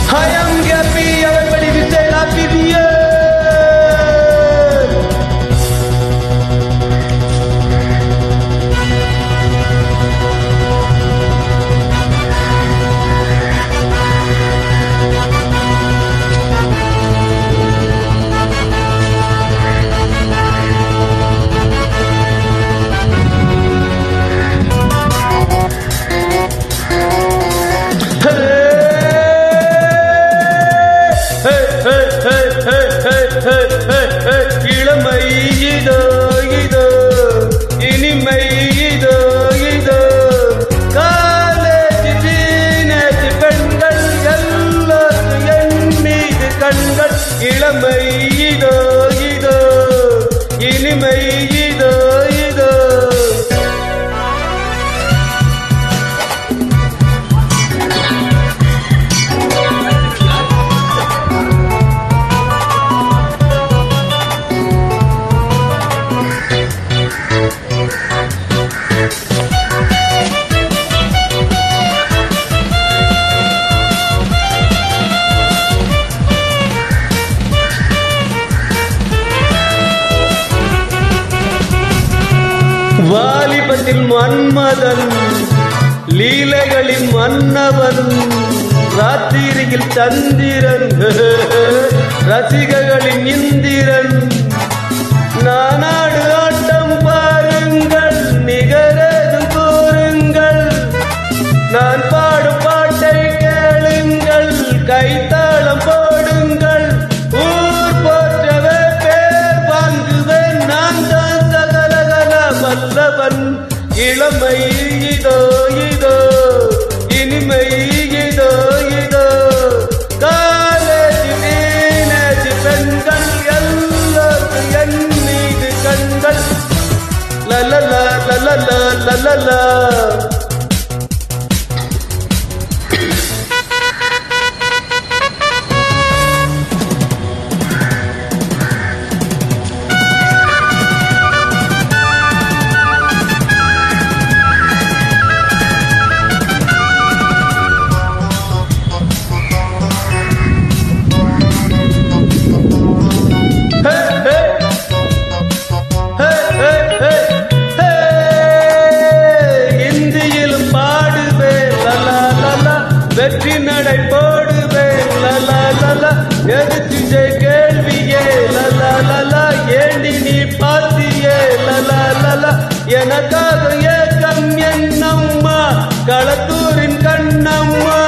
I am happy, everybody will say happy new year. இளமை இதோ இதோ இனிமை இதோ இதோ காலேஜ் டீனேஜ் பெண்கள் எல்லோரும் என் மீது கண்கள் இளமை இதோ இதோ இனிமை இதோ இதோ வாலிபத்தில் மன்மதன் லீலைகளின் மன்னவன் ராத்திரியில் சந்திரன் ரசிகர்களின் இந்திரன் நானாடு ஆட்டம் பாருங்கள் நிகரதும் கூறுங்கள் நான் பாடும் பாட்டை கேளுங்கள் கைத்தாளம் போடுங்கள் ஊர் போற்றவே பேர் வாங்குவேன் நான் தான் சகலகல வல்லவன் இளமை இதோ இதோ இனிமை இதோ இதோ காலேஜ் டீனேஜ் பெண்கள் எல்லோரும் என் மீது கண்கள் லலலா லலலா லலலா வெற்றி நடை போடுவேன் லலா லலா எதிர்த்து கேள்வியே லலா லலா ஏண்டி நீ பாத்தியே லலா லலா எனக்காக ஏக்கம் என்னம்மா களத்தூரின் கண்ணம்மா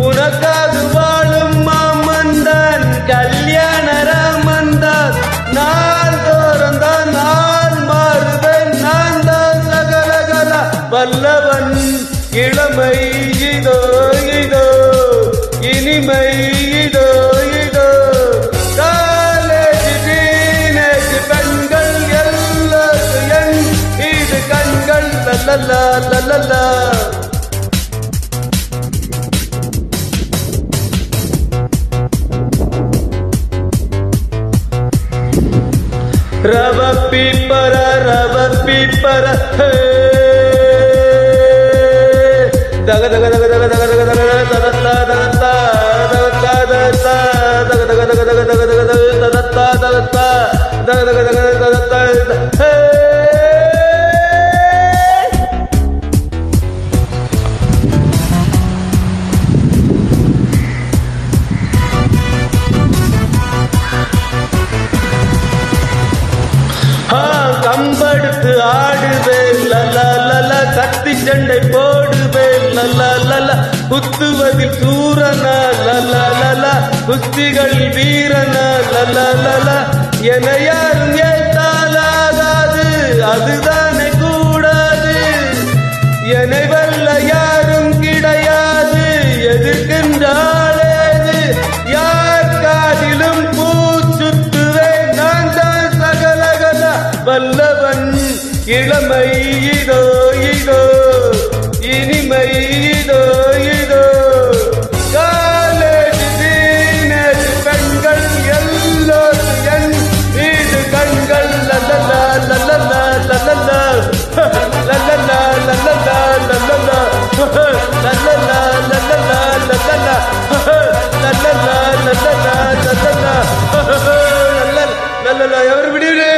உனக்காக வாழும் மாமன்தான் கல்யாண ராமன்தான் நாள் தோறும் தான் நாள் மாறுவேன் நான் தான் சகலகலா வல்லவன் இளமை இதோ இதோ இனிமை இதோ இதோ காலேஜ் டீனேஜ் பெண்கள் எல்லோரும் என் இது கண்கள் லலலா லலலா ரவ பீப்பர दग दग दग दग दग दग दग दगता दगता दगता दगता दग दग दग दग दग दग दगता दगता दग दग दग दगता हे हाँ கம்படுத்து ஆடுவேன் லலா லலா கத்தி சண்டை போடுவேன் லலா லலா குத்துவதில் சூரனா லலா லலா குஸ்திகள் வீரனா லலா லலா என யாரும் ஏத்தாலாகாது அதுதானே கூடாது என்னை வல்ல யாரும் கிடையாது எதிர்க்கின்றாளேது யார் காதிலும் பூச்சுத்துவேன் நான் தான் சகலகல வல்லவன் இளமை இதோ இதோ இனிமை இதோ இதோ காலேஜ் டீனேஜ் பெண்கள் எல்லோரும் என் மீது கண்கள் லலலா லலலா லலலா ఎవరు బిడివిడే